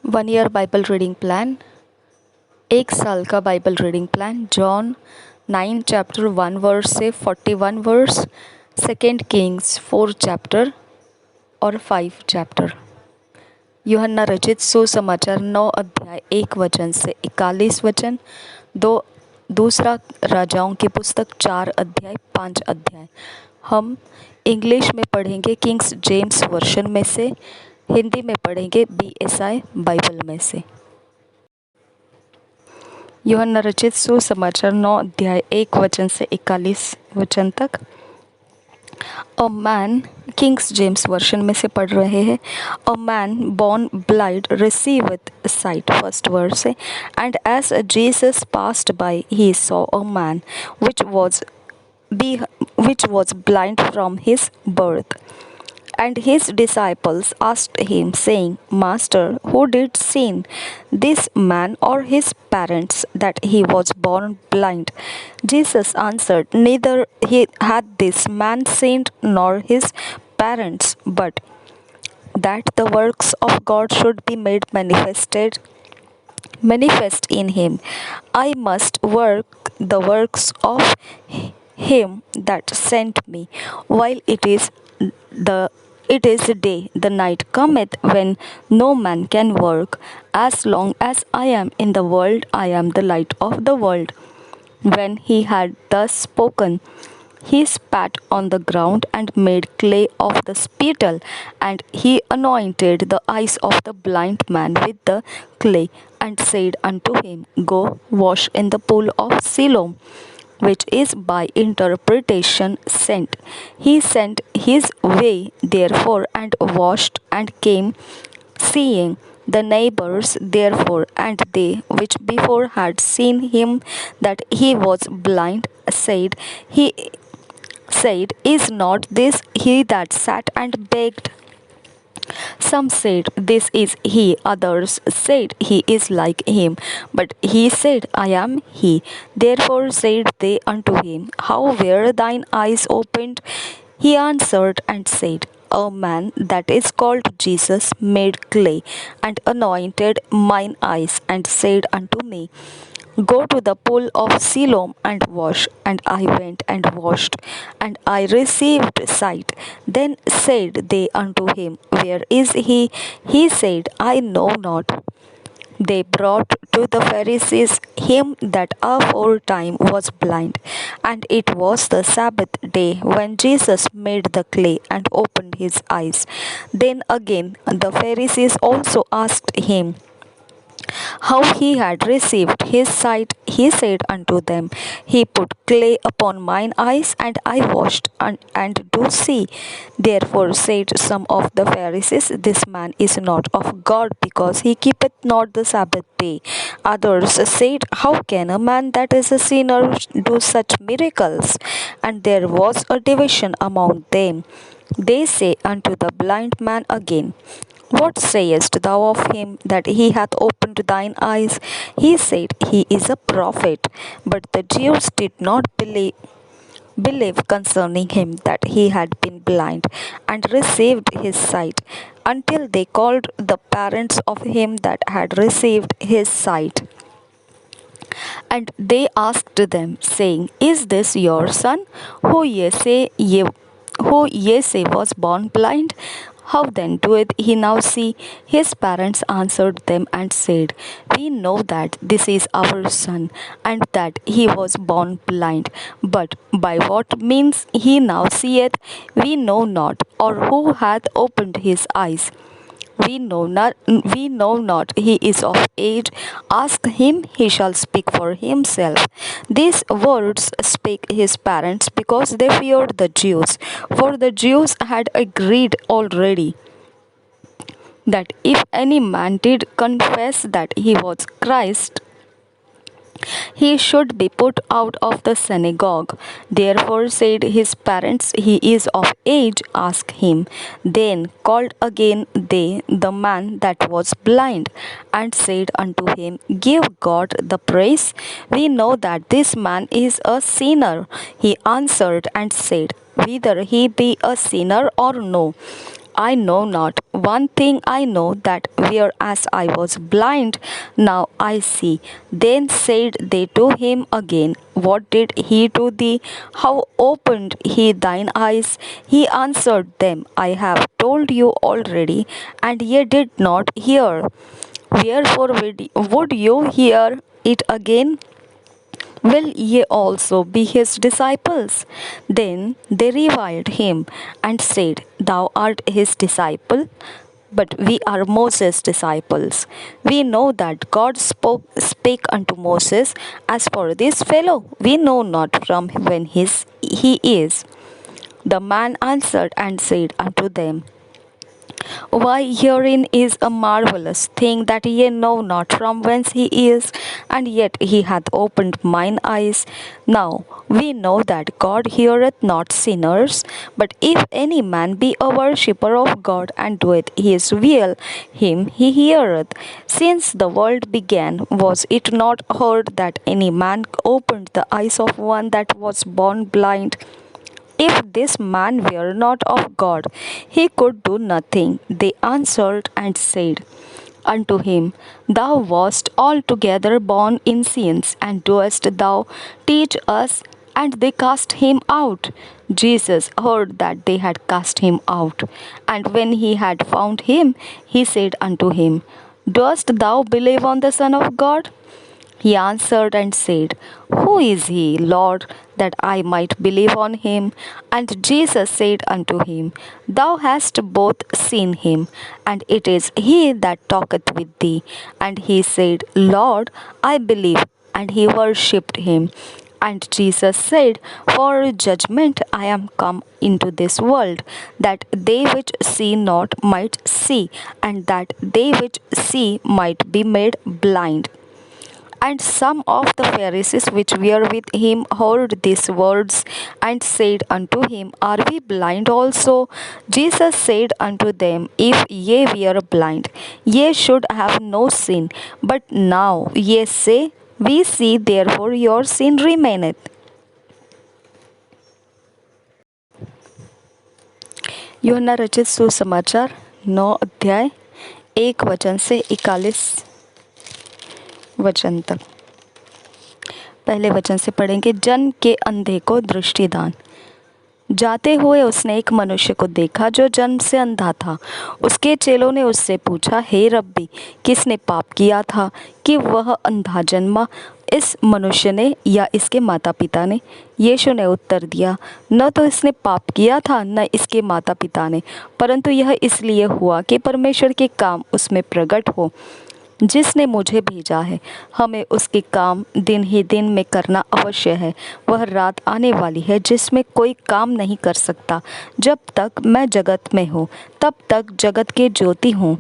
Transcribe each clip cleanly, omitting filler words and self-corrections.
1 year Bible reading plan, 1 साल का Bible reading plan. John 9 chapter 1 verse से 41 verse, 2 Kings 4 chapter और 5 chapter. यूहन्ना रचित सुसमाचार 9 अध्याय 1 वचन से 41 वचन, दूसरा राजाओं की पुस्तक 4 अध्याय 5 अध्याय। हम इंग्लिश में पढ़ेंगे किंग्स जेम्स वर्शन में से, हिंदी में पढ़ेंगे BSI बाइबल में से। यूहन्ना रचित सुसमाचार 9 अध्याय 1 वचन से 41 वचन तक। A man, King's James Version में से पढ़ रहे हैं। A man born blind receiveth sight, first verse है। And as Jesus passed by he saw a man which was blind from his birth. And his disciples asked him, saying, Master, who did sin, this man or his parents, that he was born blind? Jesus answered, Neither had this man sinned nor his parents, but that the works of God should be made manifest in him. I must work the works of him that sent me, while it is day, the night cometh when no man can work. As long as I am in the world, I am the light of the world. When he had thus spoken, he spat on the ground and made clay of the spittle, and he anointed the eyes of the blind man with the clay, and said unto him, Go wash in the pool of Siloam, which is by interpretation sent. He sent his way therefore and washed, and came seeing. The neighbors therefore and they which before had seen him that he was blind said, Is not this he that sat and begged? Some said, This is he. Others said, He is like him. But he said, I am he. Therefore said they unto him, How were thine eyes opened? He answered and said, A man that is called Jesus made clay, and anointed mine eyes, and said unto me, Go to the pool of Siloam and wash. And I went and washed, and I received sight. Then said they unto him, Where is he? He said, I know not. They brought to the Pharisees him that aforetime was blind. And it was the Sabbath day when Jesus made the clay and opened his eyes. Then again the Pharisees also asked him, how he had received his sight. He said unto them, He put clay upon mine eyes, and I washed, and do see. Therefore said some of the Pharisees, This man is not of God, because he keepeth not the Sabbath day. Others said, How can a man that is a sinner do such miracles? And there was a division among them. They say unto the blind man again, What sayest thou of him that he hath opened thine eyes? He said, He is a prophet. But the Jews did not believe concerning him that he had been blind, and received his sight, until they called the parents of him that had received his sight. And they asked them, saying, Is this your son, who ye say was born blind? How then doeth he now see? His parents answered them and said, We know that this is our son, and that he was born blind. But by what means he now seeth, we know not, or who hath opened his eyes. We know not he is of age. Ask him, he shall speak for himself. These words spake his parents, because they feared the Jews. For the Jews had agreed already that if any man did confess that he was Christ, he should be put out of the synagogue. Therefore said his parents, He is of age, ask him. Then called again they the man that was blind, and said unto him, Give God the praise. We know that this man is a sinner. He answered and said, Whether he be a sinner or no, I know not. One thing I know, that whereas I was blind, now I see. Then said they to him again, What did he to thee? How opened he thine eyes? He answered them, I have told you already, and ye did not hear. Wherefore would you hear it again? Will ye also be his disciples? Then they reviled him and said, Thou art his disciple, but we are Moses' disciples. We know that God spake unto Moses. As for this fellow, we know not from when he is. The man answered and said unto them, Why, herein is a marvelous thing, that ye know not from whence he is, and yet he hath opened mine eyes. Now we know that God heareth not sinners, but if any man be a worshipper of God and doeth his will, him he heareth. Since the world began, was it not heard that any man opened the eyes of one that was born blind? If this man were not of God, he could do nothing. They answered and said unto him, Thou wast altogether born in sins, and doest thou teach us? And they cast him out. Jesus heard that they had cast him out. And when he had found him, he said unto him, Dost thou believe on the Son of God? He answered and said, Who is he, Lord, that I might believe on him? And Jesus said unto him, Thou hast both seen him, and it is he that talketh with thee. And he said, Lord, I believe. And he worshipped him. And Jesus said, For judgment I am come into this world, that they which see not might see, and that they which see might be made blind. And some of the Pharisees which were with him heard these words, and said unto him, Are we blind also? Jesus said unto them, If ye were blind, ye should have no sin. But now ye say, We see, therefore your sin remaineth. यूहन्ना रचित सुसमाचार 9 अध्याय 1 वचन से 41 वचन तक। पहले वचन से पढ़ेंगे। जन के अंधे को दृष्टिदान। जाते हुए उसने एक मनुष्य को देखा जो जन्म से अंधा था। उसके चेलों ने उससे पूछा, हे रब्बी, किसने पाप किया था कि वह अंधा जन्मा, इस मनुष्य ने या इसके माता पिता ने? यीशु ने उत्तर दिया, न तो इसने पाप किया था न इसके माता पिता ने, परंतु यह इसलिए हुआ कि परमेश्वर के काम उसमें प्रकट हो। जिसने मुझे भेजा है, हमें उसके काम दिन ही दिन में करना अवश्य है। वह रात आने वाली है जिसमें कोई काम नहीं कर सकता। जब तक मैं जगत में हूँ, तब तक जगत की ज्योति हूँ।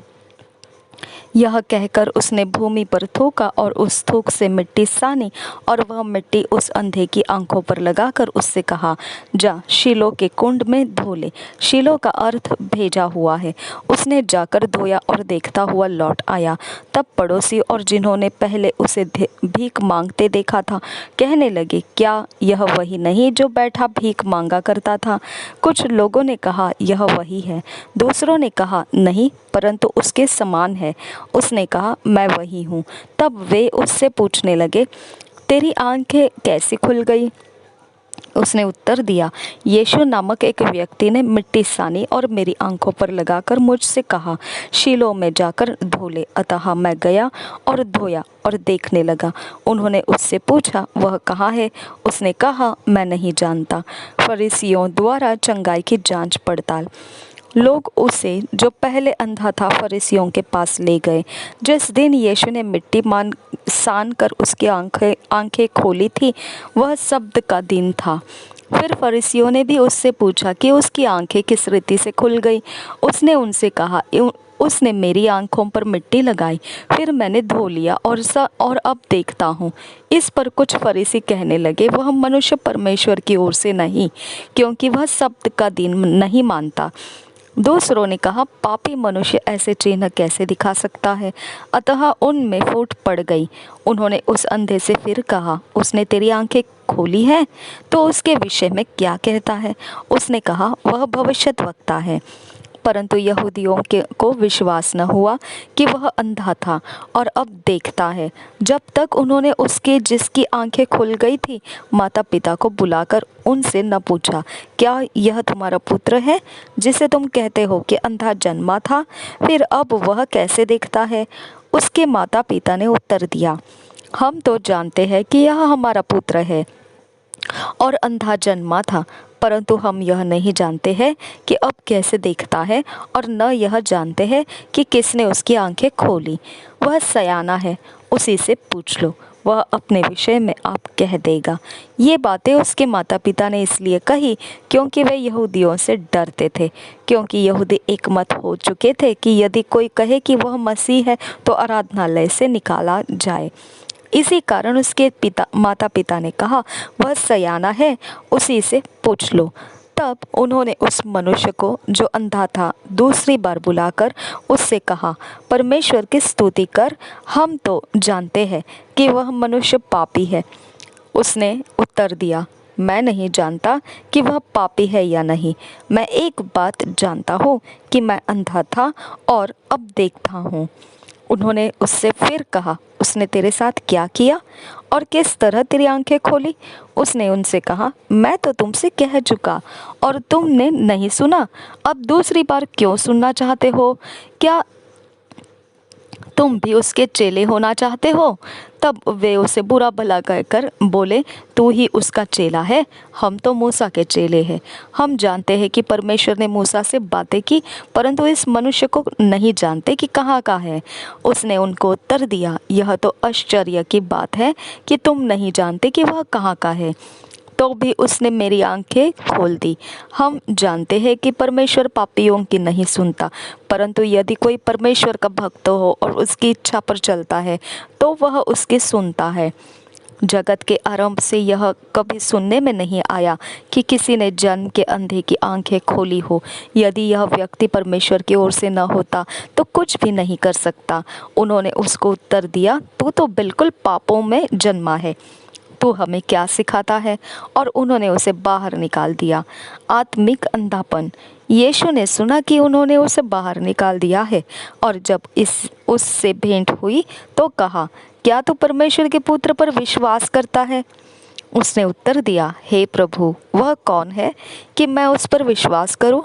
यह कहकर उसने भूमि पर थूका और उस थूक से मिट्टी सानी, और वह मिट्टी उस अंधे की आंखों पर लगाकर उससे कहा, जा शीलो के कुंड में धो ले। शीलो का अर्थ भेजा हुआ है। उसने जाकर धोया और देखता हुआ लौट आया। तब पड़ोसी और जिन्होंने पहले उसे भीख मांगते देखा था, कहने लगे, क्या यह वही नहीं जो बैठा भीख मांगा करता था? कुछ लोगों ने कहा, यह वही है। दूसरों ने कहा, नहीं, परंतु उसके समान है। उसने कहा, मैं वही हूँ। तब वे उससे पूछने लगे, तेरी आंखें कैसी खुल गई? उसने उत्तर दिया, यीशु नामक एक व्यक्ति ने मिट्टी सानी और मेरी आंखों पर लगाकर मुझसे कहा, शीलो में जाकर धो ले। अतः मैं गया और धोया और देखने लगा। उन्होंने उससे पूछा, वह कहाँ है? उसने कहा, मैं नहीं जानता। फरीसियों द्वारा चंगाई की जांच पड़ताल। लोग उसे, जो पहले अंधा था, फरीसियों के पास ले गए। जिस दिन यीशु ने मिट्टी सान कर उसकी आंखें खोली थी, वह सब्त का दिन था। फिर फरीसियों ने भी उससे पूछा कि उसकी आंखें किस रीति से खुल गई। उसने उनसे कहा, उसने मेरी आंखों पर मिट्टी लगाई, फिर मैंने धो लिया और अब देखता हूँ। इस पर कुछ फरीसी कहने लगे, वह मनुष्य परमेश्वर की ओर से नहीं, क्योंकि वह सब्त का दिन नहीं मानता। दूसरों ने कहा, पापी मनुष्य ऐसे चिन्ह कैसे दिखा सकता है? अतः उनमें फूट पड़ गई। उन्होंने उस अंधे से फिर कहा, उसने तेरी आंखें खोली है, तो उसके विषय में क्या कहता है? उसने कहा, वह भविष्यद्वक्ता है। परंतु यहूदियों को विश्वास न हुआ कि वह अंधा था और अब देखता है। जब तक उन्होंने उसके जिसकी आंखें खुल गई थी माता पिता को बुलाकर उनसे न पूछा, क्या यह तुम्हारा पुत्र है जिसे तुम कहते हो कि अंधा जन्मा था, फिर अब वह कैसे देखता है? उसके माता पिता ने उत्तर दिया, हम तो जानते हैं कि यह हमारा पुत्र है और अंधा जन्मा था, परंतु हम यह नहीं जानते हैं कि अब कैसे देखता है और न यह जानते हैं कि किसने उसकी आंखें खोली। वह सयाना है, उसी से पूछ लो, वह अपने विषय में आप कह देगा। ये बातें उसके माता पिता ने इसलिए कही क्योंकि वे यहूदियों से डरते थे, क्योंकि यहूदी एकमत हो चुके थे कि यदि कोई कहे कि वह मसीह है तो आराधनालय से निकाला जाए। इसी कारण उसके माता पिता ने कहा, वह सयाना है, उसी से पूछ लो। तब उन्होंने उस मनुष्य को जो अंधा था दूसरी बार बुलाकर उससे कहा, परमेश्वर की स्तुति कर, हम तो जानते हैं कि वह मनुष्य पापी है। उसने उत्तर दिया, मैं नहीं जानता कि वह पापी है या नहीं। मैं एक बात जानता हूँ कि मैं अंधा था और अब देखता हूँ। उन्होंने उससे फिर कहा, उसने तेरे साथ क्या किया और किस तरह तेरी आंखें खोली? उसने उनसे कहा, मैं तो तुमसे कह चुका और तुमने नहीं सुना। अब दूसरी बार क्यों सुनना चाहते हो? क्या तुम भी उसके चेले होना चाहते हो? तब वे उसे बुरा भला कहकर बोले, तू ही उसका चेला है, हम तो मूसा के चेले हैं। हम जानते हैं कि परमेश्वर ने मूसा से बातें की, परंतु इस मनुष्य को नहीं जानते कि कहाँ का है। उसने उनको उत्तर दिया, यह तो आश्चर्य की बात है कि तुम नहीं जानते कि वह कहाँ का है। तो भी उसने मेरी आंखें खोल दी। हम जानते हैं कि परमेश्वर पापियों की नहीं सुनता, परंतु यदि कोई परमेश्वर का भक्त हो और उसकी इच्छा पर चलता है तो वह उसकी सुनता है। जगत के आरंभ से यह कभी सुनने में नहीं आया कि किसी ने जन्म के अंधे की आंखें खोली हो। यदि यह व्यक्ति परमेश्वर की ओर से न होता तो कुछ भी नहीं कर सकता। उन्होंने उसको उत्तर दिया, तू तो बिल्कुल पापों में जन्मा है, तू हमें क्या सिखाता है? और उन्होंने उसे बाहर निकाल दिया। आत्मिक अंधापन। यीशु ने सुना कि उन्होंने उसे बाहर निकाल दिया है और जब उससे भेंट हुई तो कहा, क्या तू परमेश्वर के पुत्र पर विश्वास करता है? उसने उत्तर दिया, हे प्रभु, वह कौन है कि मैं उस पर विश्वास करूं?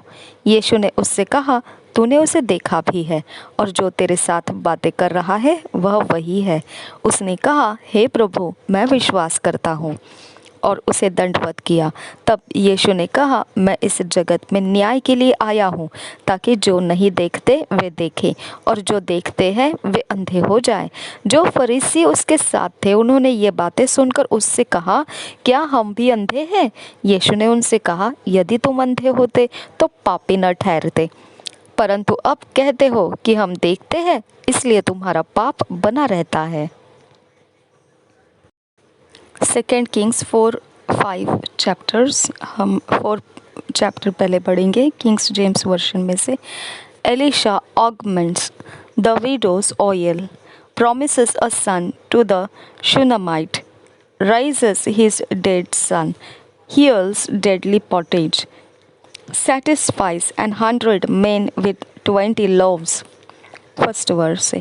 यीशु ने उससे कहा, तूने उसे देखा भी है और जो तेरे साथ बातें कर रहा है वह वही है। उसने कहा, हे प्रभु, मैं विश्वास करता हूँ, और उसे दंडवत किया। तब यीशु ने कहा, मैं इस जगत में न्याय के लिए आया हूँ, ताकि जो नहीं देखते वे देखें और जो देखते हैं वे अंधे हो जाएं। जो फरीसी उसके साथ थे उन्होंने ये बातें सुनकर उससे कहा, क्या हम भी अंधे हैं? यीशु ने उनसे कहा, यदि तुम अंधे होते तो पापी न ठहरते, परंतु अब कहते हो कि हम देखते हैं, इसलिए तुम्हारा पाप बना रहता है। 2 किंग्स 4-5 चैप्टर्स, हम 4 चैप्टर पहले पढ़ेंगे किंग्स जेम्स वर्शन में से। Elisha augments the widow's oil, promises a son to the Shunammite, raises his dead son, heals deadly pottage, satisfies 100 men with 20 loaves. First verse.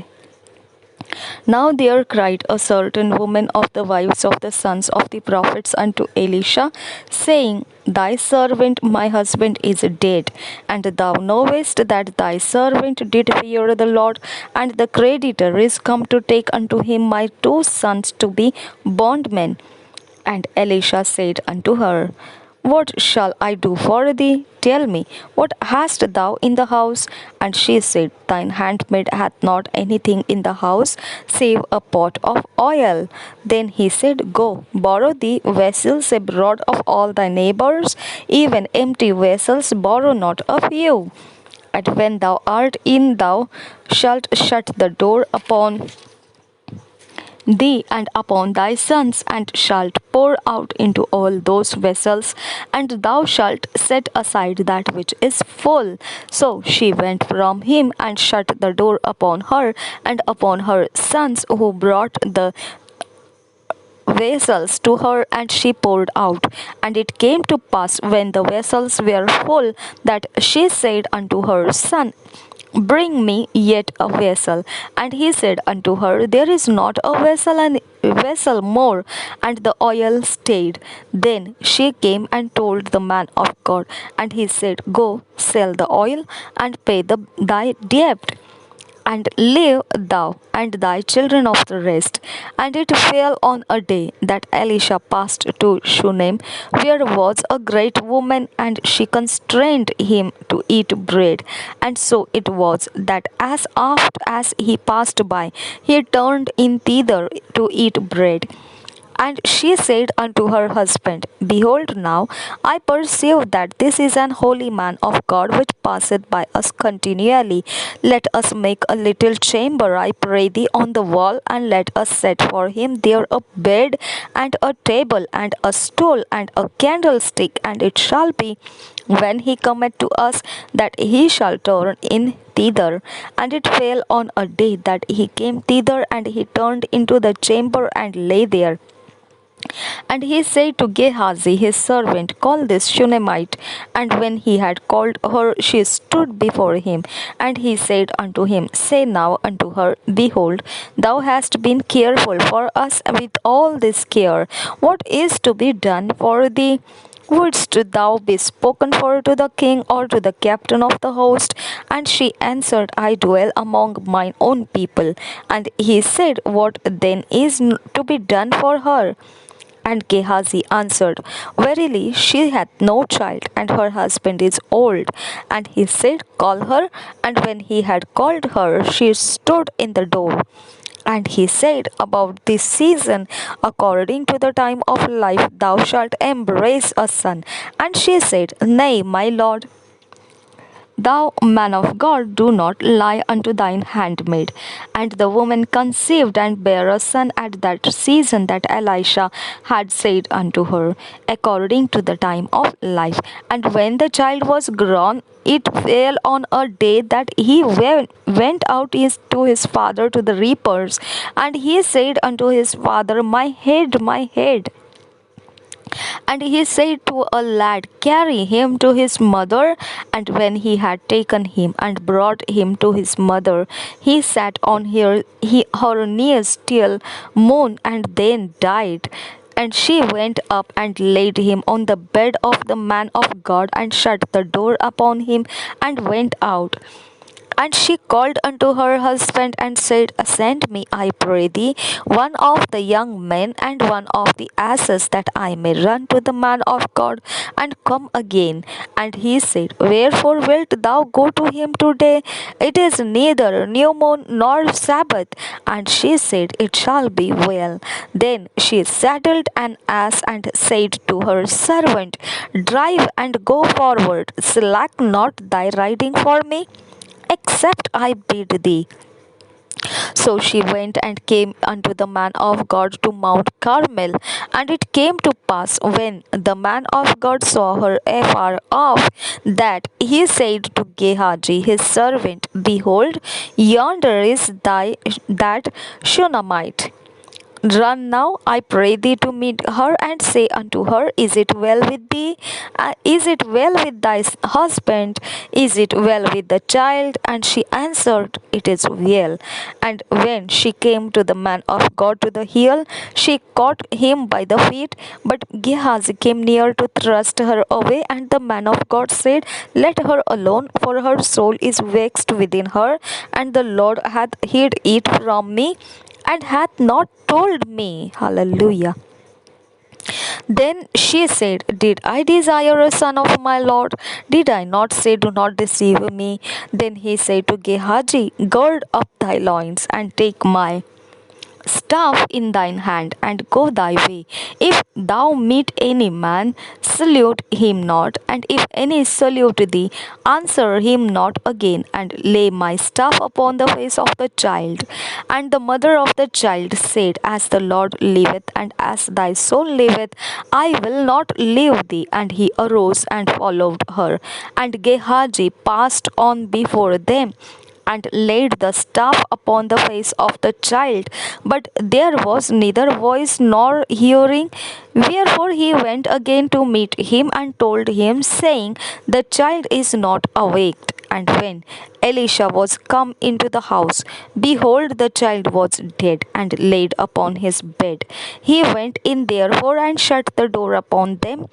Now there cried a certain woman of the wives of the sons of the prophets unto Elisha, saying, Thy servant my husband is dead, and thou knowest that thy servant did fear the Lord, and the creditor is come to take unto him my 2 sons to be bondmen. And Elisha said unto her, What shall I do for thee? Tell me, what hast thou in the house? And she said, Thine handmaid hath not anything in the house, save a pot of oil. Then he said, Go, borrow thee vessels abroad of all thy neighbors, even empty vessels borrow not of you. And when thou art in, thou shalt shut the door upon thee and upon thy sons, and shalt pour out into all those vessels, and thou shalt set aside that which is full. So she went from him and shut the door upon her and upon her sons, who brought the vessels to her, and she poured out. And it came to pass, when the vessels were full, that she said unto her son, Bring me yet a vessel. And he said unto her, There is not a vessel, and vessel more. And the oil stayed. Then she came and told the man of God, and he said, Go, sell the oil, and pay thy debt, and live thou and thy children of the rest. And it fell on a day that Elisha passed to Shunem, where was a great woman, and she constrained him to eat bread. And so it was that as oft as he passed by, he turned in thither to eat bread. And she said unto her husband, Behold, now I perceive that this is an holy man of God which passeth by us continually. Let us make a little chamber, I pray thee, on the wall, and let us set for him there a bed, and a table, and a stool, and a candlestick. And it shall be, when he cometh to us, that he shall turn in thither. And it fell on a day that he came thither, and he turned into the chamber and lay there. And he said to Gehazi his servant, Call this Shunammite. And when he had called her, she stood before him. And he said unto him, Say now unto her, Behold, thou hast been careful for us with all this care. What is to be done for thee? Wouldst thou be spoken for to the king or to the captain of the host? And she answered, I dwell among mine own people. And he said, What then is to be done for her? And Gehazi answered, Verily, she hath no child, and her husband is old. And he said, Call her. And when he had called her, she stood in the door. And he said, About this season, according to the time of life, thou shalt embrace a son. And she said, Nay, my lord. Thou, man of God, do not lie unto thine handmaid. And the woman conceived and bare a son at that season that Elisha had said unto her, according to the time of life. And when the child was grown, it fell on a day that he went out to his father to the reapers. And he said unto his father, My head, my head. And he said to a lad, Carry him to his mother. And when he had taken him and brought him to his mother, he sat on her knees till morn, and then died. And she went up and laid him on the bed of the man of God, and shut the door upon him, and went out. And she called unto her husband and said, Send me, I pray thee, one of the young men and one of the asses, that I may run to the man of God and come again. And he said, Wherefore wilt thou go to him today? It is neither new moon nor Sabbath. And she said, It shall be well. Then she saddled an ass and said to her servant, Drive and go forward, slack not thy riding for me, except I bid thee. So she went and came unto the man of God to Mount Carmel. And it came to pass, when the man of God saw her afar off, that he said to Gehazi his servant, Behold, yonder is that Shunammite. Run now, I pray thee, to meet her, and say unto her, Is it well with thee? Is it well with thy husband? Is it well with the child? And she answered, It is well. And when she came to the man of God to the hill, she caught him by the feet. But Gehazi came near to thrust her away, and the man of God said, Let her alone, for her soul is vexed within her, and the Lord hath hid it from me, and hath not told me. Hallelujah. Then she said, Did I desire a son of my Lord? Did I not say, Do not deceive me? Then he said to Gehazi, Gird up thy loins, and take my staff in thine hand, and go thy way. If thou meet any man, salute him not, and if any salute thee, answer him not again, and lay my staff upon the face of the child. And the mother of the child said, As the Lord liveth, and as thy soul liveth, I will not leave thee. And he arose and followed her. And Gehazi passed on before them, and laid the staff upon the face of the child. But there was neither voice nor hearing. Wherefore he went again to meet him and told him, saying, The child is not awaked. And when Elisha was come into the house, behold, the child was dead and laid upon his bed. He went in therefore and shut the door upon them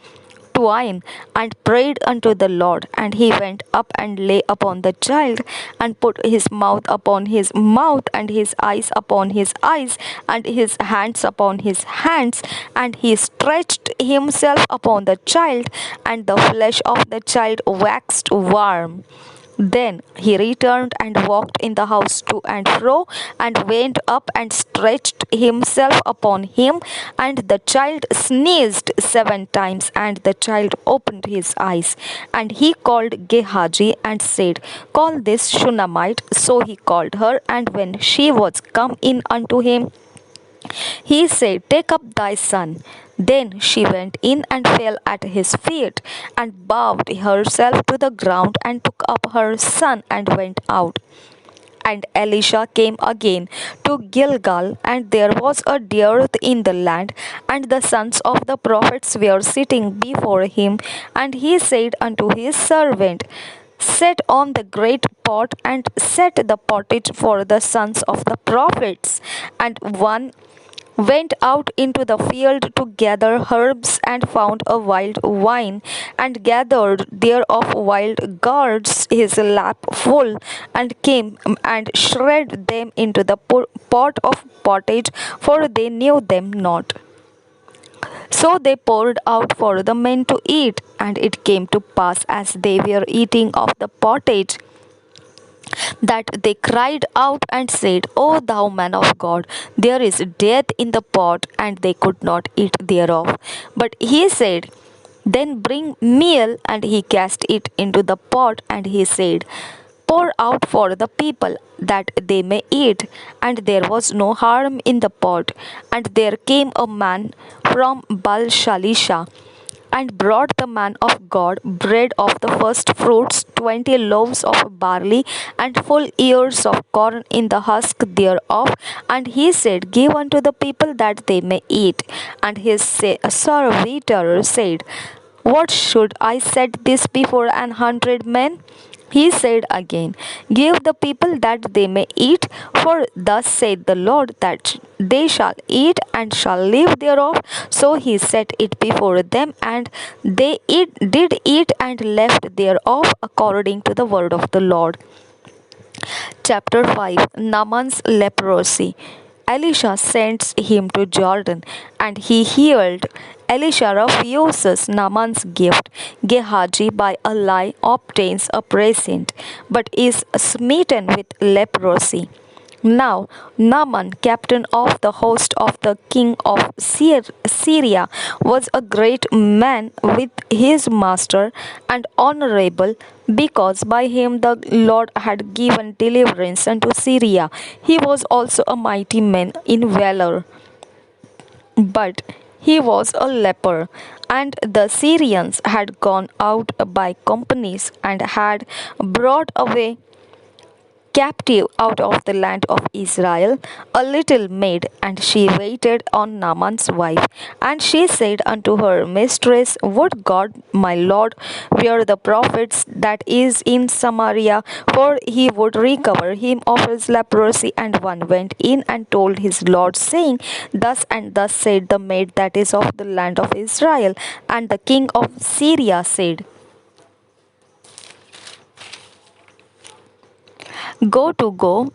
twine and prayed unto the Lord. And he went up and lay upon the child and put his mouth upon his mouth and his eyes upon his eyes and his hands upon his hands. And he stretched himself upon the child, and the flesh of the child waxed warm. Then he returned and walked in the house to and fro, and went up and stretched himself upon him. And the child sneezed 7 times, and the child opened his eyes. And he called Gehazi and said, Call this Shunammite. So he called her, and when she was come in unto him, he said, Take up thy son. Then she went in and fell at his feet, and bowed herself to the ground, and took up her son, and went out. And Elisha came again to Gilgal, and there was a dearth in the land, and the sons of the prophets were sitting before him. And he said unto his servant, Set on the great pot, and set the pottage for the sons of the prophets. And one went out into the field to gather herbs, and found a wild vine, and gathered thereof wild gourds his lap full, and came and shred them into the pot of pottage, for they knew them not. So they poured out for the men to eat. And it came to pass, as they were eating of the pottage, that they cried out and said, O thou man of God, there is death in the pot. And they could not eat thereof. But he said, Then bring meal. And he cast it into the pot. And he said, Pour out for the people, that they may eat. And there was no harm in the pot. And there came a man from Baal Shalisha, and brought the man of God bread of the first fruits, 20 loaves of barley, and full ears of corn in the husk thereof. And he said, Give unto the people, that they may eat. And his servitor said, What should I set this before 100 men? He said again, Give the people, that they may eat, for thus saith the Lord, that they shall eat and shall live thereof. So he set it before them, and they did eat and left thereof, according to the word of the Lord. Chapter 5. Naaman's leprosy. Elisha sends him to Jordan, and he healed. Elisha refuses Naaman's gift. Gehazi by a lie obtains a present, but is smitten with leprosy. Now Naaman, captain of the host of the king of Syria, was a great man with his master, and honorable, because by him the Lord had given deliverance unto Syria. He was also a mighty man in valor, but he was a leper. And the Syrians had gone out by companies, and had brought away captive out of the land of Israel a little maid, and she waited on Naaman's wife. And she said unto her mistress, Would God, my lord, were the prophets that is in Samaria, for he would recover him of his leprosy. And one went in and told his lord, saying, Thus and thus said the maid that is of the land of Israel. And the king of Syria said, Go,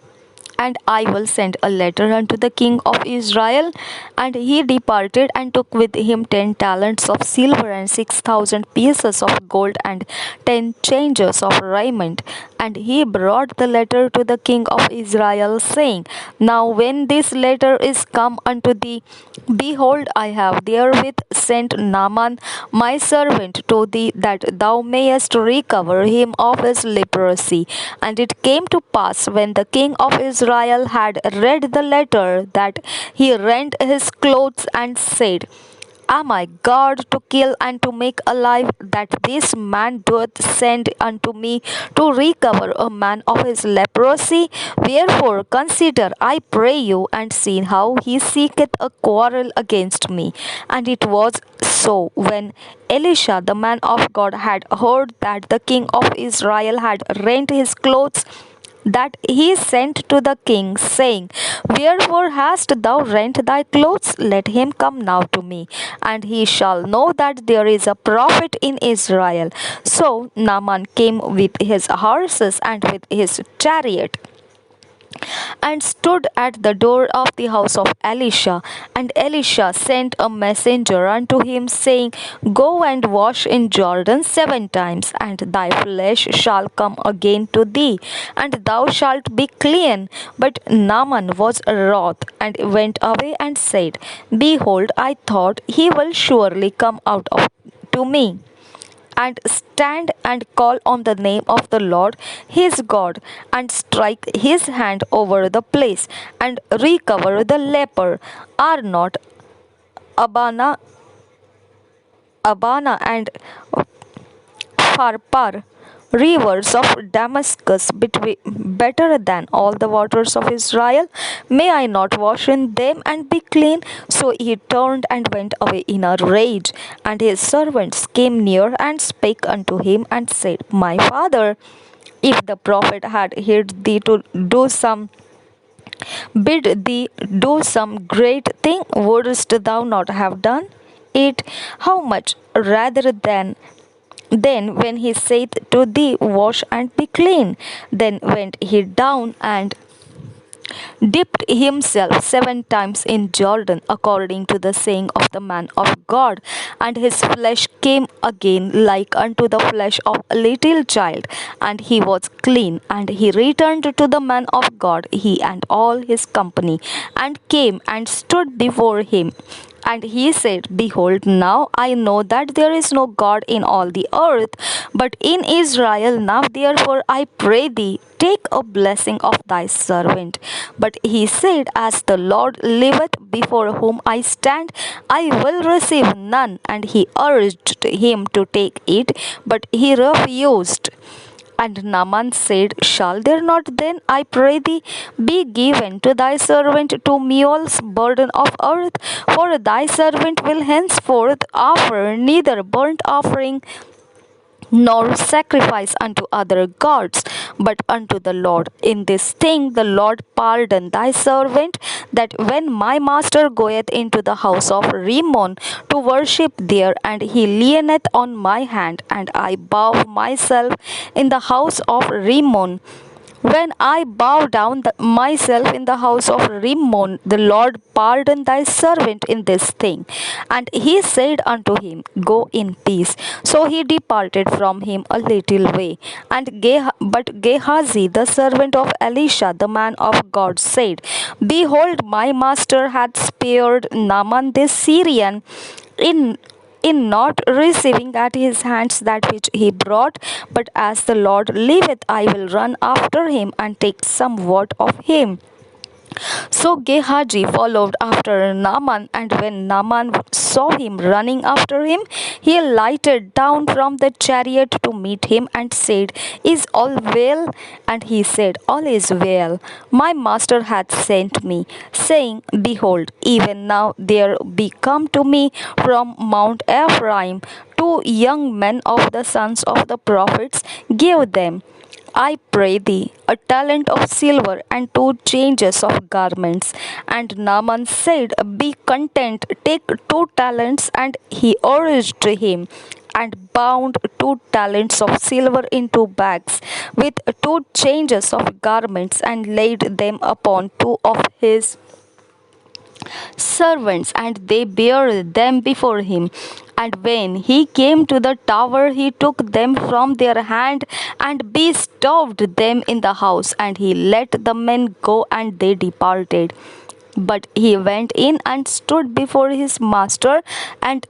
and I will send a letter unto the king of Israel. And he departed, and took with him 10 talents of silver, and 6,000 pieces of gold, and 10 changes of raiment. And he brought the letter to the king of Israel, saying, Now when this letter is come unto thee, behold, I have therewith sent Naaman my servant to thee, that thou mayest recover him of his leprosy. And it came to pass, when the king of Israel had read the letter, that he rent his clothes, and said, Am I God to kill and to make alive, that this man doth send unto me to recover a man of his leprosy? Wherefore consider, I pray you, and see how he seeketh a quarrel against me. And it was so, when Elisha the man of God had heard that the king of Israel had rent his clothes, that he sent to the king, saying, Wherefore hast thou rent thy clothes? Let him come now to me, and he shall know that there is a prophet in Israel. So Naaman came with his horses and with his chariot, and stood at the door of the house of Elisha. And Elisha sent a messenger unto him, saying, Go and wash in Jordan 7 times, and thy flesh shall come again to thee, and thou shalt be clean. But Naaman was wroth, and went away and said, Behold, I thought he will surely come out of to me and stand and call on the name of the Lord his God, and strike his hand over the place, and recover the leper. Are not Abana, Abana and Pharpar, rivers of Damascus, better than all the waters of Israel? May I not wash in them and be clean? So he turned and went away in a rage. And his servants came near and spake unto him and said, My father, if the prophet had heard thee to do some bid thee do some great thing, wouldst thou not have done it? How much rather then when he saith to thee, Wash and be clean? Then went he down and dipped himself 7 times in Jordan, according to the saying of the man of God, and his flesh came again like unto the flesh of a little child, and he was clean. And he returned to the man of God, he and all his company, and came and stood before him. And he said, Behold, now I know that there is no God in all the earth, but in Israel. Now therefore I pray thee, take a blessing of thy servant. But he said, As the Lord liveth, before whom I stand, I will receive none. And he urged him to take it, but he refused. And Naaman said, Shall there not then, I pray thee, be given to thy servant 2 mules burden of earth? For thy servant will henceforth offer neither burnt offering nor sacrifice unto other gods, but unto the Lord. In this thing the Lord pardon thy servant, that when my master goeth into the house of Rimmon to worship there, and he leaneth on my hand, and I bow myself in the house of Rimmon, when I bow down myself in the house of Rimmon, the Lord pardon thy servant in this thing. And he said unto him, Go in peace. So he departed from him a little way. But Gehazi, the servant of Elisha, the man of God, said, Behold, my master hath spared Naaman this Syrian in not receiving at his hands that which he brought. But as the Lord liveth, I will run after him and take somewhat of him. So Gehazi followed after Naaman, and when Naaman saw him running after him, he lighted down from the chariot to meet him and said, Is all well? And he said, All is well. My master hath sent me, saying, Behold, even now there be come to me from Mount Ephraim 2 young men of the sons of the prophets. Give them, I pray thee, a talent of silver and 2 changes of garments. And Naaman said, Be content, take 2 talents. And he urged him, and bound 2 talents of silver in 2 bags, with 2 changes of garments, and laid them upon 2 of his servants, and they bare them before him. And when he came to the tower, he took them from their hand and bestowed them in the house. And he let the men go, and they departed. But he went in and stood before his master, and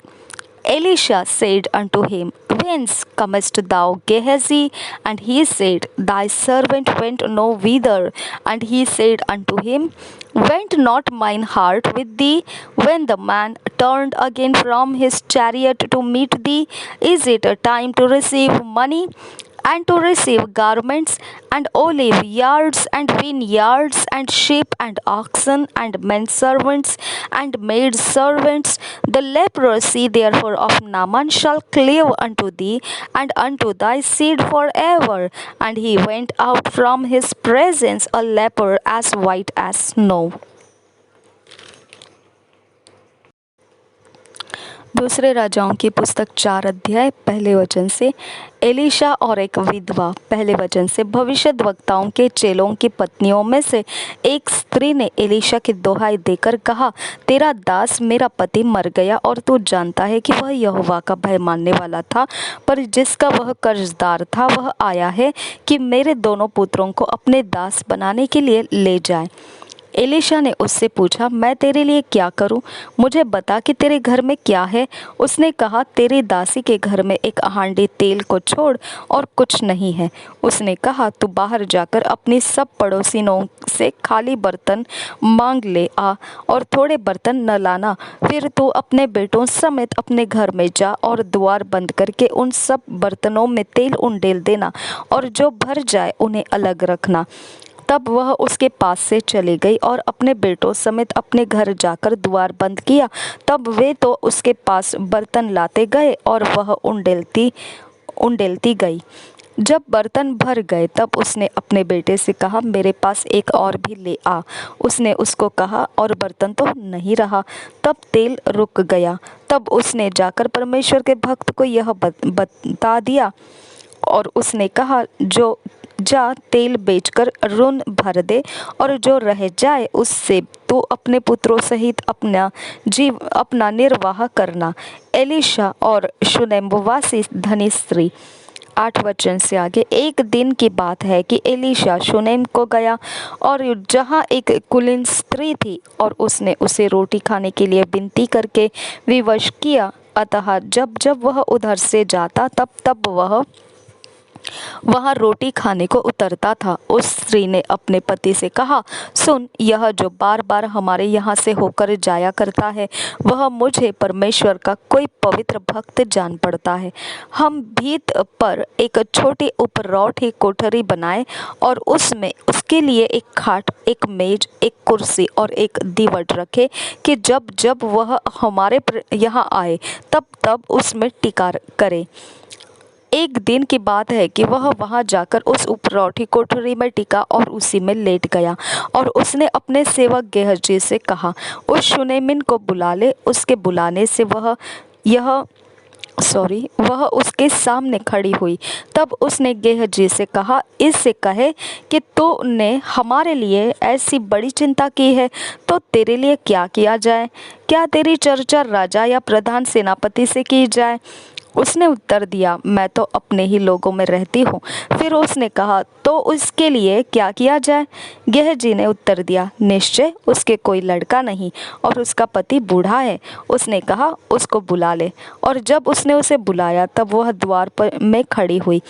Elisha said unto him, Whence comest thou, Gehazi? And he said, Thy servant went no whither. And he said unto him, Went not mine heart with thee when the man turned again from his chariot to meet thee? Is it a time to receive money, and to receive garments, and olive yards, and vineyards, and sheep, and oxen, and men servants, and maid servants? The leprosy therefore of Naaman shall cleave unto thee, and unto thy seed forever. And he went out from his presence a leper as white as snow. दूसरे राजाओं की पुस्तक 4 अध्याय पहले वचन से। Elisha और एक विधवा पहले वचन से। भविष्यद्वक्ताओं के चेलों की पत्नियों में से एक स्त्री ने एलीशा की दोहाई देकर कहा, तेरा दास मेरा पति मर गया और तू जानता है कि वह यहोवा का भय मानने वाला था, पर जिसका वह कर्जदार था वह आया है कि मेरे दोनों पुत्रों को अपने दास बनाने के लिए ले जाए। एलीशा ने उससे पूछा, मैं तेरे लिए क्या करूं? मुझे बता कि तेरे घर में क्या है। उसने कहा, तेरी दासी के घर में एक हांडी तेल को छोड़ और कुछ नहीं है। उसने कहा, तू बाहर जाकर अपनी सब पड़ोसिनों से खाली बर्तन मांग ले आ और थोड़े बर्तन न लाना। फिर तू अपने बेटों समेत अपने घर में जा और द्वार बंद करके उन सब बर्तनों में तेल उंडेल देना और जो भर जाए उन्हें अलग रखना। तब वह उसके पास से चली गई और अपने बेटों समेत अपने घर जाकर द्वार बंद किया। तब वे तो उसके पास बर्तन लाते गए और वह उंडेलती गई। जब बर्तन भर गए तब उसने अपने बेटे से कहा, मेरे पास एक और भी ले आ। उसने उसको कहा, और बर्तन तो नहीं रहा। तब तेल रुक गया। तब उसने जाकर परमेश्वर के भक्त को यह बता दिया और उसने कहा, जो जा तेल बेचकर ऋण भर दे और जो रह जाए उससे तू अपने पुत्रों सहित अपना निर्वाह करना। एलीशा और शुनेमवासी धनी स्त्री। 8 वचन से आगे। एक दिन की बात है कि एलीशा शुनेम को गया और जहाँ एक कुलीन स्त्री थी और उसने उसे रोटी खाने के लिए विनती करके विवश किया। अतः जब जब वह उधर से जाता तब वह वहाँ रोटी खाने को उतरता था। उस स्त्री ने अपने पति से कहा, सुन, यह जो बार बार हमारे यहाँ से होकर जाया करता है वह मुझे परमेश्वर का कोई पवित्र भक्त जान पड़ता है। हम भीत पर एक छोटी उपरौठी कोठरी बनाए और उसमें उसके लिए एक खाट, एक मेज, एक कुर्सी और एक दीवट रखे कि जब जब वह हमारे यहाँ आए तब तब उसमें टिका करे। एक दिन की बात है कि वह वहां जाकर उस उपरौठी कोठरी में टिका और उसी में लेट गया। और उसने अपने सेवक गेहजी से कहा, उस शुनेमिन को बुला ले। उसके बुलाने से वह उसके सामने खड़ी हुई। तब उसने गेहजी से कहा, इससे कहे कि तूने हमारे लिए ऐसी बड़ी चिंता की है, तो तेरे लिए क्या किया जाए? क्या तेरी चर्चा राजा या प्रधान सेनापति से की जाए? उसने उत्तर दिया, मैं तो अपने ही लोगों में रहती हूँ। फिर उसने कहा, तो उसके लिए क्या किया जाए? गेहजी ने उत्तर दिया, निश्चय उसके कोई लड़का नहीं और उसका पति बूढ़ा है। उसने कहा, उसको बुला ले। और जब उसने उसे बुलाया तब वह द्वार पर में खड़ी हुई।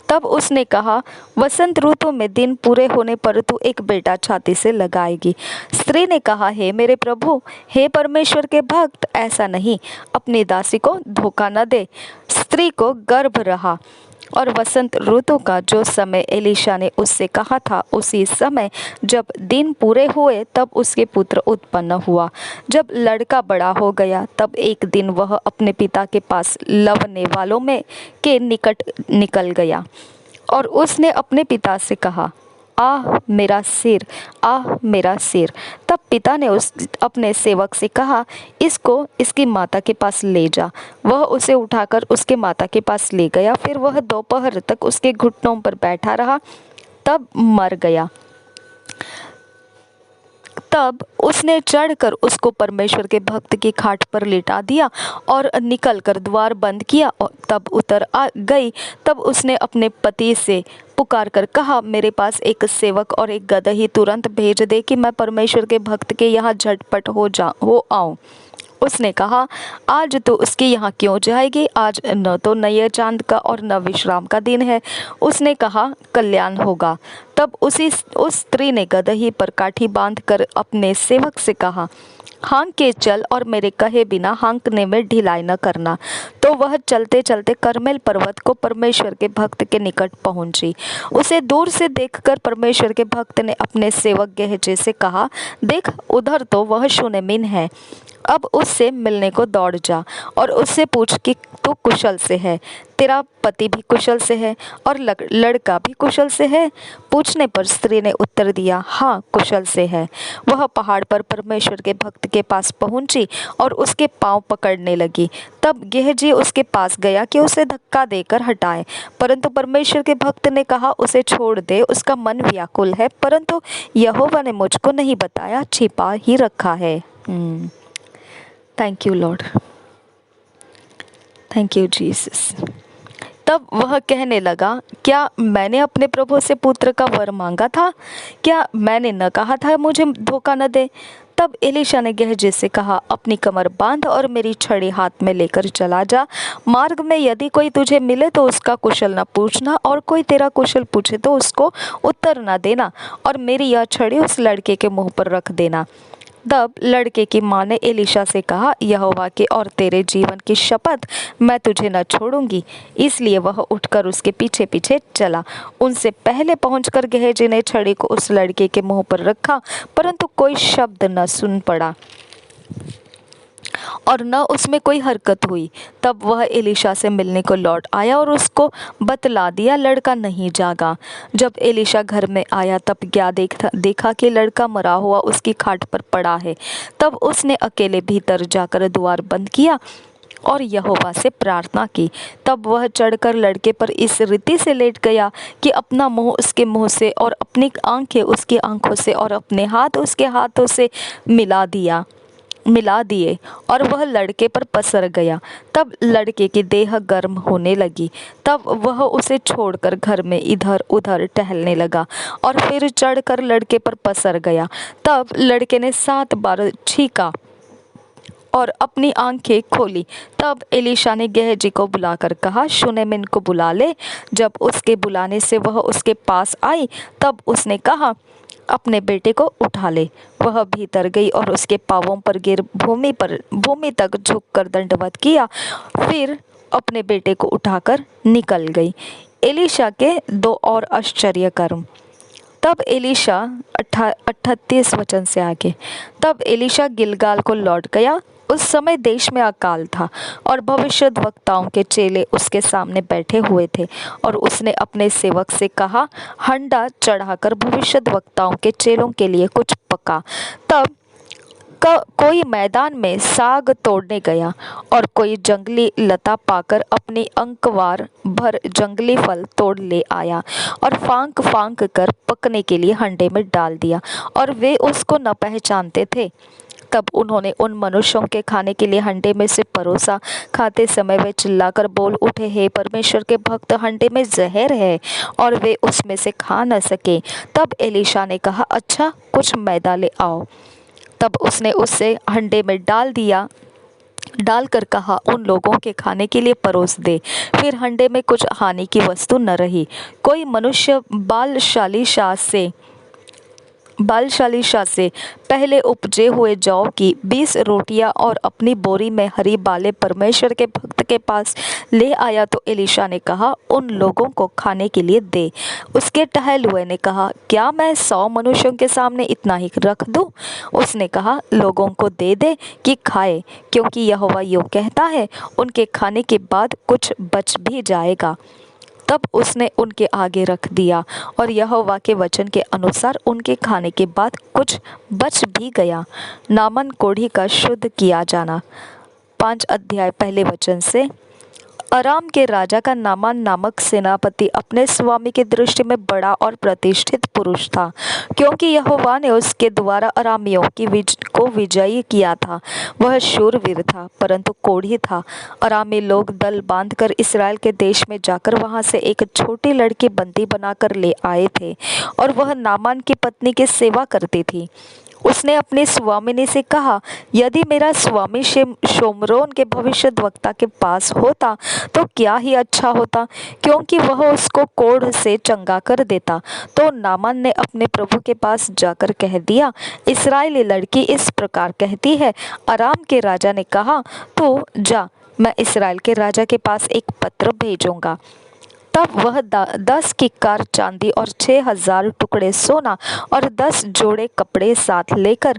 तब उसने कहा, वसंत ऋतु में दिन पूरे होने पर तू एक बेटा छाती से लगाएगी। स्त्री ने कहा, हे मेरे प्रभु, हे परमेश्वर के भक्त, ऐसा नहीं, अपनी दासी को धोखा न दे। स्त्री को गर्भ रहा और वसंत ऋतु का जो समय एलीशा ने उससे कहा था, उसी समय जब दिन पूरे हुए तब उसके पुत्र उत्पन्न हुआ। जब लड़का बड़ा हो गया तब एक दिन वह अपने पिता के पास लवने वालों में के निकट निकल गया और उसने अपने पिता से कहा, आह मेरा सिर, आह मेरा सिर। तब पिता ने अपने सेवक से कहा, इसको इसकी माता के पास ले जा। वह उसे उठाकर उसके माता के पास ले गया। फिर वह दोपहर तक उसके घुटनों पर बैठा रहा, तब मर गया। तब उसने चढ़कर उसको परमेश्वर के भक्त की खाट पर लिटा दिया और निकलकर द्वार बंद किया। और तब उतर आ गई। तब उसने अपने पति से पुकार कर कहा, मेरे पास एक सेवक और एक गदही तुरंत भेज दे कि मैं परमेश्वर के भक्त के यहाँ झटपट हो आऊँ। उसने कहा, आज तो उसके यहाँ क्यों जाएगी? आज न तो नए चांद का और न विश्राम का दिन है। उसने कहा, कल्याण होगा। तब उस स्त्री ने गदही पर काठी बांधकर अपने सेवक से कहा, हाँक के चल और मेरे कहे बिना हाँकने में ढिलाई न करना। तो वह चलते चलते करमेल पर्वत को परमेश्वर के भक्त के निकट पहुंची। उसे दूर से देखकर परमेश्वर के भक्त ने अपने सेवक गेहजी से कहा, देख, उधर तो वह शूनेमिन है। अब उससे मिलने को दौड़ जा और उससे पूछ कि तू कुशल से है, तेरा पति भी कुशल से है और लड़का भी कुशल से है। पूछने पर स्त्री ने उत्तर दिया, हाँ, कुशल से है। वह पहाड़ पर परमेश्वर के भक्त के पास पहुंची और उसके पांव पकड़ने लगी। तब गेहजी उसके पास गया कि उसे धक्का देकर हटाए, परंतु परमेश्वर के भक्त ने कहा, उसे छोड़ दे, उसका मन व्याकुल है, परंतु यहोवा ने मुझको नहीं बताया, छिपा ही रखा है। Thank you Lord, thank you Jesus. तब वह कहने लगा, क्या मैंने अपने प्रभु से पुत्र का वर मांगा था? क्या मैंने न कहा था मुझे धोखा न दे? तब एलीशा ने गेहजी से कहा, अपनी कमर बांध और मेरी छड़ी हाथ में लेकर चला जा। मार्ग में यदि कोई तुझे मिले तो उसका कुशल न पूछना, और कोई तेरा कुशल पूछे तो उसको उत्तर न देना, और मेरी यह छड़ी उस लड़के के मुंह पर रख देना। तब लड़के की माँ ने एलीशा से कहा, यहोवा के और तेरे जीवन की शपथ, मैं तुझे न छोड़ूंगी। इसलिए वह उठकर उसके पीछे पीछे चला। उनसे पहले पहुंचकर गेहजी ने छड़ी को उस लड़के के मुंह पर रखा, परंतु कोई शब्द न सुन पड़ा और न उसमें कोई हरकत हुई। तब वह एलीशा से मिलने को लौट आया और उसको बतला दिया, लड़का नहीं जागा। जब एलीशा घर में आया तब क्या देखा कि लड़का मरा हुआ उसकी खाट पर पड़ा है। तब उसने अकेले भीतर जाकर द्वार बंद किया और यहोवा से प्रार्थना की। तब वह चढ़कर लड़के पर इस रीति से लेट गया कि अपना मुंह उसके मुंह से और अपनी आंखें उसकी आंखों से और अपने हाथ उसके हाथों से मिला दिए और वह लड़के पर पसर गया। तब लड़के की देह गर्म होने लगी। तब वह उसे छोड़कर घर में इधर उधर टहलने लगा और फिर चढ़कर लड़के पर पसर गया। तब लड़के ने 7 बार छींका और अपनी आंखें खोली। तब एलीशा ने गेहजी को बुलाकर कहा, शूनेमिन को बुला ले। जब उसके बुलाने से वह उसके पास आई तब उसने कहा, अपने बेटे को उठा ले। वह भीतर गई और उसके पांवों पर गिर भूमि तक झुककर दंडवत किया, फिर अपने बेटे को उठाकर निकल गई। एलीशा के 2 और आश्चर्य कर्म। तब एलीशा 38 वचन से आगे। तब एलीशा गिलगाल को लौट गया। उस समय देश में अकाल था और भविष्यद्वक्ताओं के चेले उसके सामने बैठे हुए थे। और उसने अपने सेवक से कहा, हंडा चढ़ाकर भविष्यद्वक्ताओं के चेलों के लिए कुछ पका। तब कोई मैदान में साग तोड़ने गया और कोई जंगली लता पाकर अपनी अंकवार भर जंगली फल तोड़ ले आया और फांक फांक कर पकने के लिए हंडे में डाल दिया, और वे उसको न पहचानते थे। तब उन्होंने उन मनुष्यों के खाने के लिए हंडे में से परोसा। खाते समय वे चिल्लाकर बोल उठे, हे परमेश्वर के भक्त, हंडे में जहर है, और वे उसमें से खा न सके। तब एलीशा ने कहा, अच्छा, कुछ मैदा ले आओ। तब उसने उससे हंडे में डालकर कहा, उन लोगों के खाने के लिए परोस दे। फिर हंडे में कुछ हानि की वस्तु न रही। कोई मनुष्य बालशालीशा से पहले उपजे हुए जौ की 20 रोटियां और अपनी बोरी में हरी बालें परमेश्वर के भक्त के पास ले आया तो एलीशा ने कहा, उन लोगों को खाने के लिए दे। उसके टहलुए ने कहा, क्या मैं 100 मनुष्यों के सामने इतना ही रख दूं? उसने कहा, लोगों को दे दे कि खाए, क्योंकि यहोवा यूं कहता है, उनके खाने के बाद कुछ बच भी जाएगा। तब उसने उनके आगे रख दिया और यहोवा के वचन के अनुसार उनके खाने के बाद कुछ बच भी गया। नामन कोढ़ी का शुद्ध किया जाना। 5 अध्याय पहले वचन से। अराम के राजा का नामान नामक सेनापति अपने स्वामी की दृष्टि में बड़ा और प्रतिष्ठित पुरुष था, क्योंकि यहोवा ने उसके द्वारा अरामियों को विजयी किया था। वह शूरवीर था, परंतु कोढ़ी था। अरामी लोग दल बांधकर इस्राएल के देश में जाकर वहां से एक छोटी लड़की बंदी बनाकर ले आए थे, और वह नामान की पत्नी की सेवा करती थी। उसने अपनी स्वामिनी से कहा, यदि मेरा स्वामी शोमरोन के भविष्यद्वक्ता के पास होता तो क्या ही अच्छा होता, क्योंकि वह उसको कोढ़ से चंगा कर देता। तो नामान ने अपने प्रभु के पास जाकर कह दिया, इस्राएली लड़की इस प्रकार कहती है। अराम के राजा ने कहा, तो जा, मैं इस्राएल के राजा के पास एक पत्र भेजूंगा। तब वह 10 किक्कार चांदी और 6,000 टुकड़े सोना और 10 जोड़े कपड़े साथ लेकर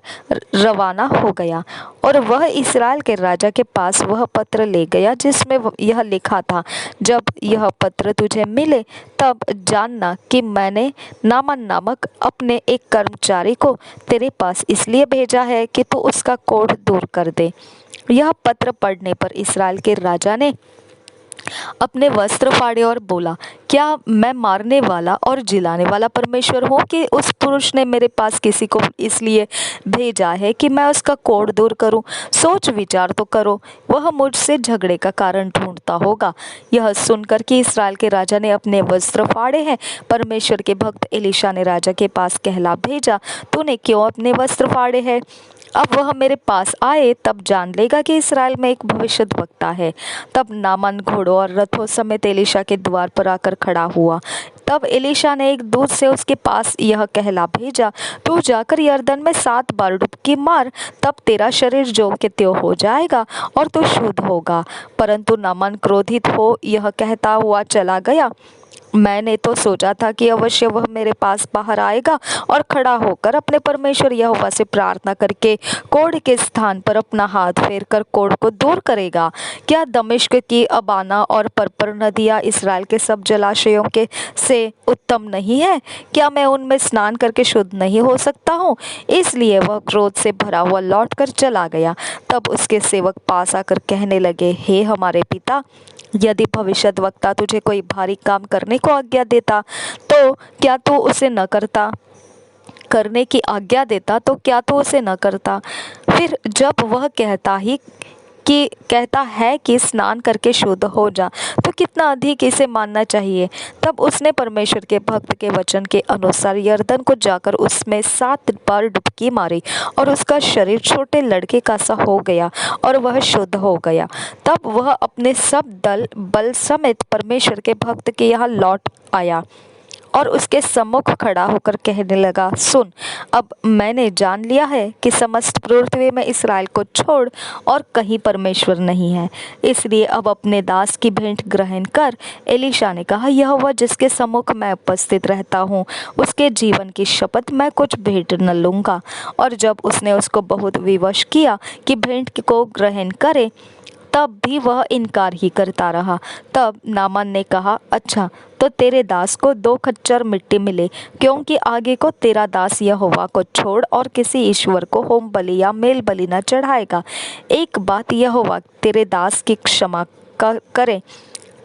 रवाना हो गया। और वह इस्राएल के राजा के पास वह पत्र ले गया जिसमें यह लिखा था, जब यह पत्र तुझे मिले तब जानना कि मैंने नामान नामक अपने एक कर्मचारी को तेरे पास इसलिए भेजा है कि तू उसका कोढ़ दूर कर दे। यह पत्र पढ़ने पर इस्राएल के राजा ने अपने वस्त्र फाड़े और बोला, क्या मैं मारने वाला और जिलाने वाला परमेश्वर हूँ कि उस पुरुष ने मेरे पास किसी को इसलिए भेजा है कि मैं उसका कोढ़ दूर करूँ? सोच विचार तो करो, वह मुझसे झगड़े का कारण ढूंढता होगा। यह सुनकर कि इस्राएल के राजा ने अपने वस्त्र फाड़े हैं, परमेश्वर के भक्त एलीशा ने राजा के पास कहला भेजा, तूने क्यों अपने वस्त्र फाड़े हैं? अब वह मेरे पास आए तब जान लेगा कि इस्राएल में एक भविष्यद्वक्ता है। तब नामान घोड़ों और रथों समेत एलीशा के द्वार पर आकर खड़ा हुआ। तब एलीशा ने एक दूत से उसके पास यह कहला भेजा, तू जाकर यरदन में 7 बार डुबकी मार, तब तेरा शरीर ज्यों के त्यों हो जाएगा और तू शुद्ध होगा। परंतु नामान क्रोधित हो यह कहता हुआ चला गया, मैंने तो सोचा था कि अवश्य वह मेरे पास बाहर आएगा और खड़ा होकर अपने परमेश्वर यहोवा से प्रार्थना करके कोढ़ के स्थान पर अपना हाथ फेरकर कोढ़ को दूर करेगा। क्या दमिश्क की अबाना और पर्पर नदियाँ इस्राएल के सब जलाशयों के से उत्तम नहीं है? क्या मैं उनमें स्नान करके शुद्ध नहीं हो सकता हूँ? इसलिए वह क्रोध से भरा हुआ लौटकर चला गया। तब उसके सेवक पास आकर कहने लगे, हे हमारे पिता, यदि भविष्यद्वक्ता तुझे कोई भारी काम करने को आज्ञा देता तो क्या तू उसे न करता? करने की आज्ञा देता तो क्या तू उसे न करता? फिर जब वह कहता है कि स्नान करके शुद्ध हो जा, तो कितना अधिक इसे मानना चाहिए। तब उसने परमेश्वर के भक्त के वचन के अनुसार यरदन को जाकर उसमें 7 बार डुबकी मारी और उसका शरीर छोटे लड़के का सा हो गया और वह शुद्ध हो गया। तब वह अपने सब बल समेत परमेश्वर के भक्त के यहाँ लौट आया और उसके सम्मुख खड़ा होकर कहने लगा, सुन, अब मैंने जान लिया है कि समस्त पृथ्वी में इस्राएल को छोड़ और कहीं परमेश्वर नहीं है, इसलिए अब अपने दास की भेंट ग्रहण कर। एलीशा ने कहा, यहोवा जिसके सम्मुख मैं उपस्थित रहता हूँ, उसके जीवन की शपथ मैं कुछ भेंट न लूँगा। और जब उसने उसको बहुत विवश किया कि भेंट को ग्रहण करे, तब भी वह इनकार ही करता रहा। तब नामान ने कहा, अच्छा, तो तेरे दास को 2 खच्चर मिट्टी मिले, क्योंकि आगे को तेरा दास यहोवा को छोड़ और किसी ईश्वर को होम बलि या मेल बलि न चढ़ाएगा। एक बात यहोवा तेरे दास की क्षमा करे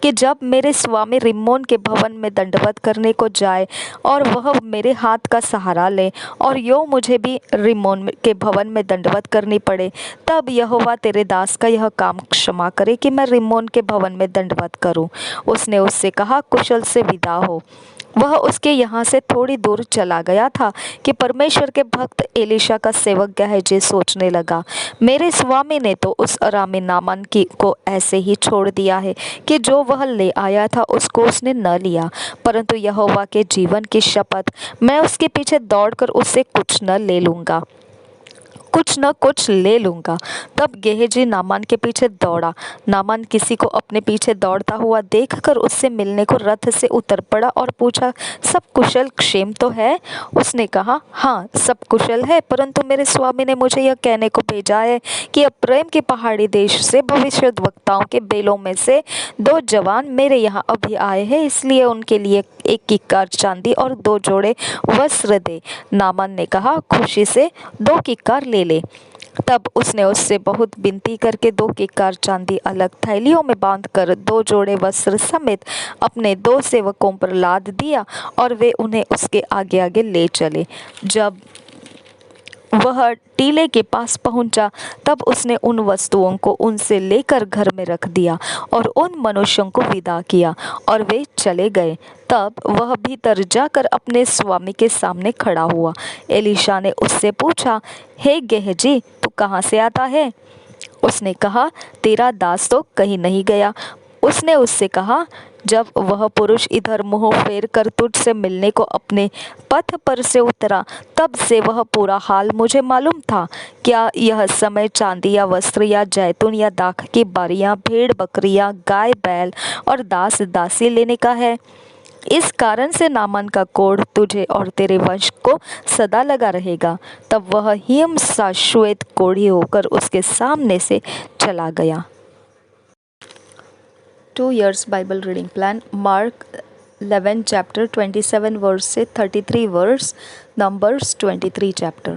कि जब मेरे स्वामी रिम्मोन के भवन में दंडवत करने को जाए और वह मेरे हाथ का सहारा ले और यो मुझे भी रिम्मोन के भवन में दंडवत करनी पड़े, तब यहोवा तेरे दास का यह काम क्षमा करे कि मैं रिम्मोन के भवन में दंडवत करूं। उसने उससे कहा, कुशल से विदा हो। वह उसके यहाँ से थोड़ी दूर चला गया था कि परमेश्वर के भक्त एलीशा का सेवक गहजी सोचने लगा, मेरे स्वामी ने तो उस अरामी नामान को ऐसे ही छोड़ दिया है कि जो वह ले आया था उसको उसने न लिया, परंतु यहोवा के जीवन की शपथ, मैं उसके पीछे दौड़कर उससे कुछ न ले लूँगा। तब गेहजी नामान के पीछे दौड़ा। नामान किसी को अपने पीछे दौड़ता हुआ देखकर उससे मिलने को रथ से उतर पड़ा और पूछा, सब कुशल क्षेम तो है? उसने कहा, हाँ, सब कुशल है, परंतु मेरे स्वामी ने मुझे यह कहने को भेजा है कि अप्रेम के पहाड़ी देश से भविष्यद्वक्ताओं के बेलों में से 2 जवान मेरे यहाँ अभी आए हैं, इसलिए उनके लिए 1 किक्कार चांदी और 2 जोड़े वस्त्र दे। नामान ने कहा, खुशी से 2 किक्कार ले। तब उसने उससे बहुत विनती करके 2 किक्कार चांदी अलग थैलियों में बांधकर 2 जोड़े वस्त्र समेत अपने 2 सेवकों पर लाद दिया और वे उन्हें उसके आगे आगे ले चले। जब वह टीले के पास पहुंचा, तब उसने उन वस्तुओं को उनसे लेकर घर में रख दिया और उन मनुष्यों को विदा किया और वे चले गए। तब वह भीतर जाकर अपने स्वामी के सामने खड़ा हुआ। एलीशा ने उससे पूछा, हे गेहजी, तू कहाँ से आता है? उसने कहा, तेरा दास तो कहीं नहीं गया। उसने उससे कहा, जब वह पुरुष इधर मुंह फेर कर तुझसे मिलने को अपने पथ पर से उतरा, तब से वह पूरा हाल मुझे मालूम था। क्या यह समय चांदी या वस्त्र या जैतून या दाख की बारियां, भेड़ बकरियां, गाय बैल और दास दासी लेने का है? इस कारण से नामान का कोढ़ तुझे और तेरे वंश को सदा लगा रहेगा। तब वह हिम सा श्वेत कोढ़ी होकर उसके सामने से चला गया। 2 years Bible reading plan, Mark 11 chapter 27 verse से 33 verse, Numbers 23 chapter।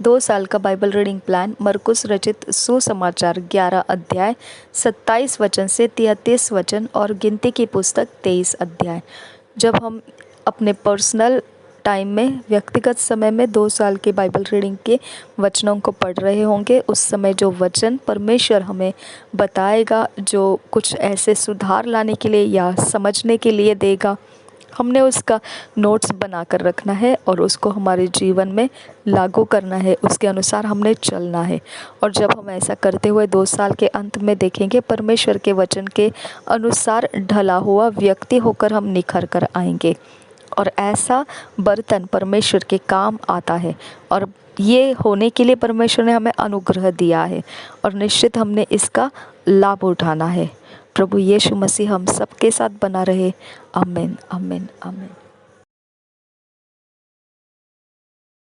2 साल का बाइबल रीडिंग प्लान, मरकुस रचित सुसमाचार 11 अध्याय 27 वचन से 33 वचन और गिनती की पुस्तक 23 अध्याय। जब हम अपने पर्सनल टाइम में, व्यक्तिगत समय में 2 साल के बाइबल रीडिंग के वचनों को पढ़ रहे होंगे, उस समय जो वचन परमेश्वर हमें बताएगा, जो कुछ ऐसे सुधार लाने के लिए या समझने के लिए देगा, हमने उसका नोट्स बना कर रखना है और उसको हमारे जीवन में लागू करना है। उसके अनुसार हमने चलना है। और जब हम ऐसा करते हुए 2 साल के अंत में देखेंगे, परमेश्वर के वचन के अनुसार ढला हुआ व्यक्ति होकर हम निखर कर आएंगे। और ऐसा बर्तन परमेश्वर के काम आता है और ये होने के लिए परमेश्वर ने हमें अनुग्रह दिया है और निश्चित हमने इसका लाभ उठाना है। प्रभु यीशु मसीह हम सबके साथ बना रहे। आमीन, आमीन, आमीन।